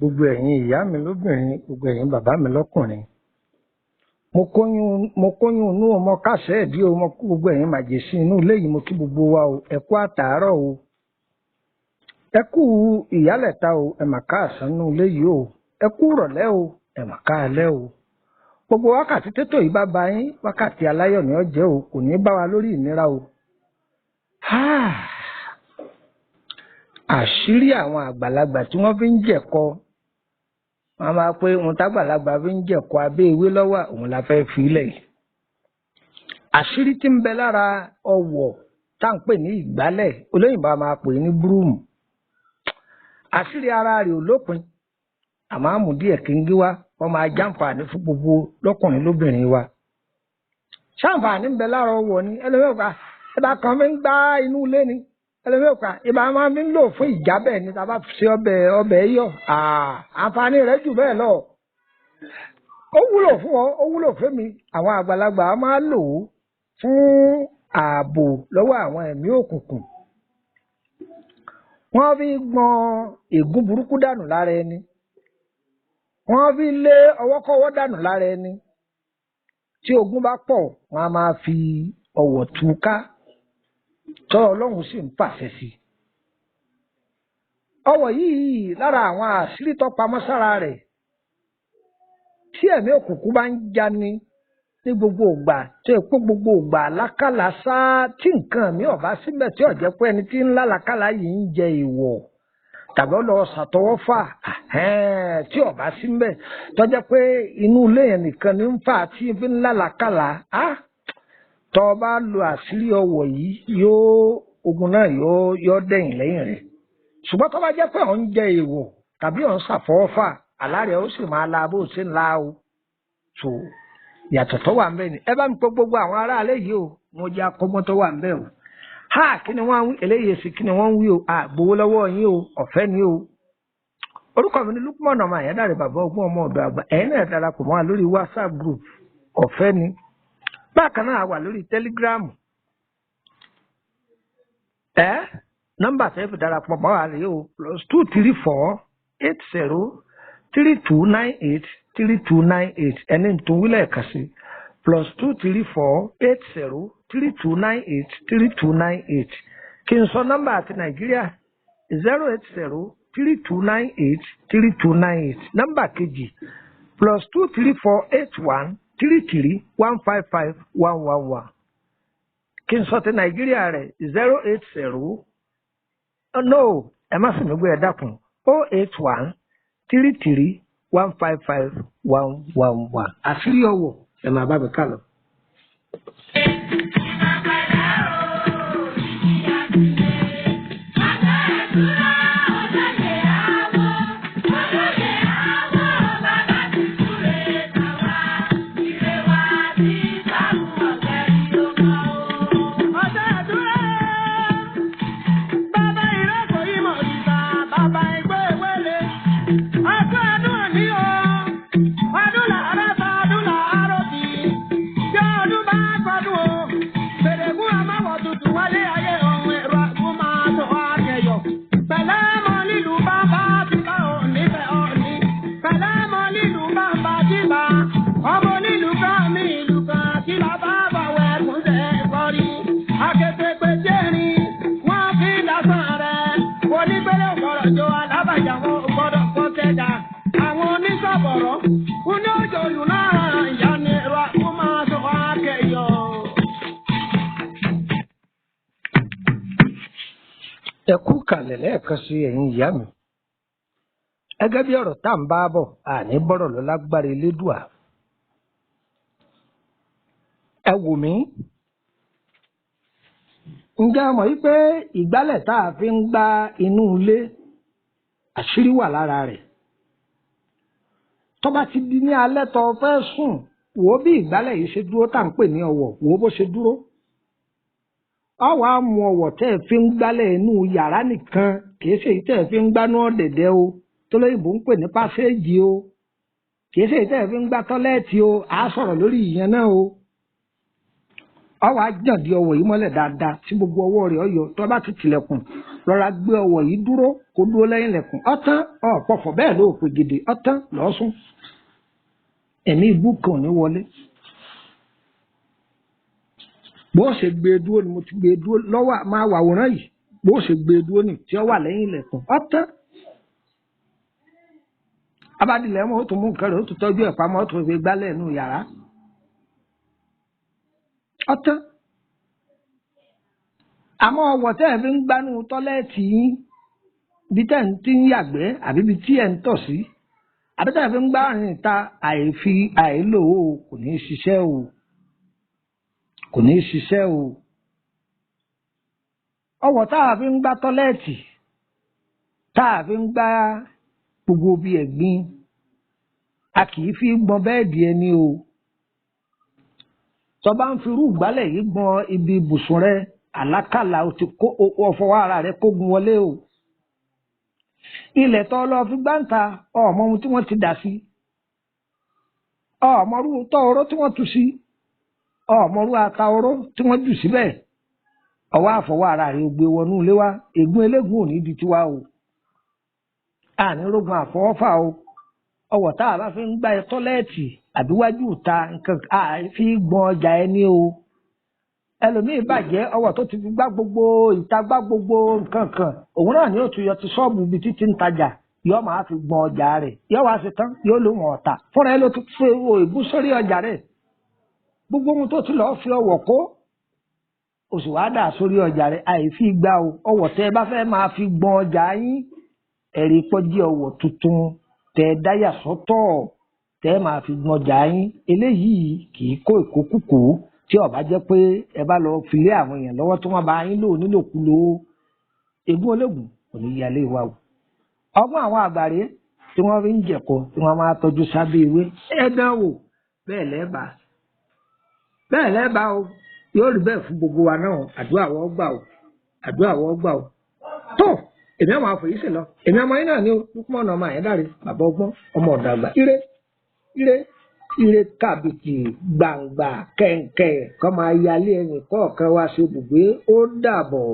gbogbo ẹ̀yin ìyá mi lóbìnrin, gbogbo ẹ̀yin bàbá mi lọ́kùnrin. Mo kóyún inú ọmọ kásẹ̀ ẹ̀dí o, mo kú gbogbo ẹ̀yin màjèsí inú ilé yìí, mo kí gbogbo wa o, ẹ kú àtàárọ̀ o, ẹ kú ìyálẹ̀ta o, ẹ mà káàsán inú ilé yìí o, ẹ kú ìrọ̀lẹ́ o, ẹ mà káalẹ́ o. Gbogbo wákàtí tètò yìí bá ba yín, wákàtí aláyọ̀ ni ó jẹ́ o, kò ní bá wa lórí ìnira o. Àṣírí àwọn àgbàlagbà tí wọ́n fi ń jẹ̀kọ, wọ́n máa pé ohun tágbàlagbà fi ń jẹ̀kọ abẹ́ ewé lọ́wọ́ òun la fẹ́ fi lẹ̀ yìí. Àṣírí tí ń bẹ lára ọwọ̀ tá à ń pè ní ìgbálẹ̀, olóyìnbó a máa pè ní búrúùmù. Àṣírí ara rẹ̀ ò lópin, àmọ́ àmú díẹ̀ kíngí wá, wọ́n máa jàǹfààní fún gbogbo lọ́kùnrin lóbìnrin wa. Ṣàǹfààní ń bẹ lára ọwọ̀ ni ẹlẹ́wọ̀n ká ẹ̀bá kan fi ń gbá inú ilé ni. Ẹlẹ́mẹ̀ọ́ká ìbá máa fi ń lò fún ìjábẹ̀ ní tá a bá ṣe ọbẹ̀ yọ̀. Àǹfààní rẹ̀ jù bẹ́ẹ̀ lọ. Ó wúlò fún ọ, ó wúlò fún mi. Àwọn àgbàlagbà máa lò ó fún ààbò lọ́wọ́ àwọn ẹ̀mí òkùnkùn. Wọ́n fi gbọn ègún burúkú dànù lára ẹni. Wọ́n fi lé ọwọ́kọ́wọ́ dànù lára ẹni. Tí ogun bá pọ̀, wọ́n á máa fi ọwọ̀ túká. Tọ́ Ọlọ́run sì ń pàṣẹ sí i. Ọwọ̀ yìí lára àwọn àṣírí tó pamọ́ sára rẹ̀ tí ẹ̀mí òkùnkùn bá ń jani ní gbogbo ìgbà tó yẹ pé gbogbo ìgbà àlákàlà sáá tí nǹkan mi ò bá síbẹ̀ tí ò jẹ́ pé ẹni tí ń lálàkàlà yìí ń jẹ ìwọ̀ tàbí ó lọ ṣàtọwọ́fà tí ò bá síbẹ̀ tó jẹ́ pé inú ilé yẹn nìkan ní ń fà tí fi ń lálàkàlà tọ́ ọ bá lo àṣírí ọwọ̀ yìí ogun náà yóò dẹ̀yìn lẹ́yìn rẹ̀. Ṣùgbọ́n tó bá jẹ́ pé òun jẹ èèwọ̀ tàbí òun ṣàfọwọ́fà àlárẹ̀ ó sì máa la bó ṣe ń la o. So yàtọ̀ tó wà ń bẹ̀ ni ẹ bá mi pé gbogbo àwọn aráalé yìí o mo jẹ́ akọ́gbọ́n tó wà ń bẹ̀ o. Kí ni wọ́n ń wí eléyìí sí kí ni wọ́n ń wí o gbowó lọ́wọ́ yín o ọ̀fẹ́ ni o. Orúkọ mi ni Lukman ọmọ Àyándàrẹ́ bàbá ọgbọ́n ọmọ ọ̀dọ̀ àgbà ẹ̀yin náà darapọ̀ mọ́ wa lórí WhatsApp group ọ̀fẹ́ ni. Bákan náà wà lórí Telegram. Nọ́mbà tẹ́ fi darapọ̀ mọ́ wa rèé o +234 80 3298 3298 ẹni tó wílẹ̀ ẹ̀ka sí +234 80 3298 3298 kí n sọ nọ́mbà àti Nàìjíríà 080 3298 3298 nọ́mbà kejì +234 81 33155111 kí n sọ ti Nàìjíríà rẹ̀ 080 ẹ má sì mí gbé ẹ dákun 081 33155111 àṣírí ọwọ̀ ẹ máa bá mi kà lọ. Ẹ kú kalẹ̀ lẹ́ẹ̀kan sí ẹ̀yin ìyá mi. Gẹ́gẹ́ bí ọ̀rọ̀ tá à ń bá bọ̀ àní bọ́rọ̀ lọ lágbára elédùà. Ẹ wò mí. Ǹjẹ́ a mọ̀ yí pé ìgbálẹ̀ tá a fi ń gbá inú ilé àṣírí wà lára rẹ̀. Tó bá ti di ní alẹ́ tó fẹ́ sùn wò bí ìgbálẹ̀ yìí ṣe dúró tá à ń pè ní ọwọ̀ wò bó ṣe dúró. Ọwọ́ á mú ọwọ̀ tẹ́ ẹ fi ń gbálẹ̀ inú yàrá nìkan kìí ṣe èyí tẹ́ ẹ fi ń gbá náà dẹ̀dẹ̀ o tó lóyìnbó ń pè ní pàṣẹ́jì o kìí ṣe èyí tẹ́ ẹ fi ń gbá tọ́lẹ́ẹ̀tì o à á sọ̀rọ̀ lórí ìyẹn náà o. Ọwọ́ á jàn di ọwọ̀ yìí mọ́lẹ̀ dáadáa tí gbogbo ọwọ́ rẹ̀ ọyọ tó bá ti tilẹ̀kùn rọra gbé ọwọ́ yìí dúró kó dúró lẹ́yìn ilẹ̀kùn ọ̀tán ọ̀pọ̀fọ̀ bẹ́ẹ̀ ló pè gèdè ọ̀tán lọ́sùn ẹ̀mí ibú kan ò ní wọlé bó ṣe gbé e dúró ni mo ti gbé e dúró lọ́wọ́ máa wàwòrán yìí bó ṣe gbé e dúró ni tí ó wà lẹ́yìn ilẹ̀kùn ọ̀tán abádìlẹ̀ mọ́ ó tún mú nǹkan rẹ̀ ó tún tọ́jú ẹ̀ pamọ́ ó tún fi gbálẹ̀ nù yàrá ọ̀tán àmọ́ ọwọ́ tẹ́ ẹ̀ fi ń gbanú tọ́lẹ́ẹ̀tì yín bí tẹ́ ẹ̀ ń ti ń yàgbẹ́ àbí bí tí ẹ̀ ń tọ̀ sí àbí tẹ́ ẹ̀ fi ń gbá rìn ta àìlò o kò ní í ṣiṣẹ́ o kò ní í ṣiṣẹ́ o ọwọ́ tá a fi ń gbá tọ́lẹ́ẹ̀tì tá a fi ń gbá gbogbo bí ẹ̀gbin a kì í fi gbọn bẹ́ẹ̀dì ẹni o tó bá ń fi irú ìgbálẹ̀ yìí gbọn ibi ibùsùn rẹ àlákàlà o ti kó ọfọwọ́ ara rẹ kógun wọlé o ilẹ̀ tó lọ fi gbáǹta ọmọ ohun tí wọ́n ti dà sí ọmọ orú tọ́ oró tí wọ́n tu sí ọmọ orú ata oró tí wọ́n jù síbẹ̀ ọwọ́ àfọwọ́ ara rẹ gbé wọnú ilé wa ègún eléégún ò ní di tiwa o àní rógun àfọwọ́fà o ọwọ́ tá a bá fi ń gbá ẹ tọ́lẹ́ẹ̀tì àbíwájú ìta nǹkan àfi gbọn ọjà ẹni o ẹlòmíín bàjẹ́ ọwọ́ tó ti fi gbá gbogbo ìta gbá gbogbo nǹkan kan òun náà ni ó tún yọ ti ṣọ́ọ̀bù ibi títí ń tajà yóò máa fi gbọn ọjà rẹ̀ yóò wá sí tán yóò lò wọ́n ọ̀tà fúnra ẹ ló ti fi èébú sórí ọjà rẹ̀ gbogbo ohun tó ti lọ́ọ́ fi ọwọ́ kó oṣù wàá dà sórí ọjà rẹ̀ àìfi gbá o ọwọ́ tẹ́ ẹ bá fẹ́ máa fi gbọn ọjà yín ẹ̀rí pọ́jí ọwọ́ tuntun tẹ́ ẹ dáyà sọ́tọ̀ tẹ́ ẹ máa fi gbọn ọjà yín eléyìí kì í kó ìkókùkù tí ó bá jẹ́ pé ẹ bá lọ filé àwọn èèyàn lọ́wọ́ tí wọ́n bá yín lò nílòkulò ègún ológun kò ní yálé wa o ọgbọ́n àwọn àgbàre tí wọ́n fi ń jẹ̀kọ tí wọ́n máa tọ́jú sábẹ́ ewé ẹ dán wò bẹ́ẹ̀ lẹ́ẹ̀bà o yóò rí bẹ́ẹ̀ fún gbogbo wa náà àdúrà wọ́n gbà o tó èmi àwọn àfòyí sì lọ èmi ọmọ yín náà ni ó púpọ̀ ọ̀nà ọmọ àyẹ́dàrí bàbá ọgbọ́n ọmọ ọ̀dọ̀ àgbà ire kàbìtì gbàǹgbà kẹ̀ǹkẹ̀ kọ́ máa yálé ẹnì kọ̀ọ̀kan wá sí ibùgbé ó dàbọ̀.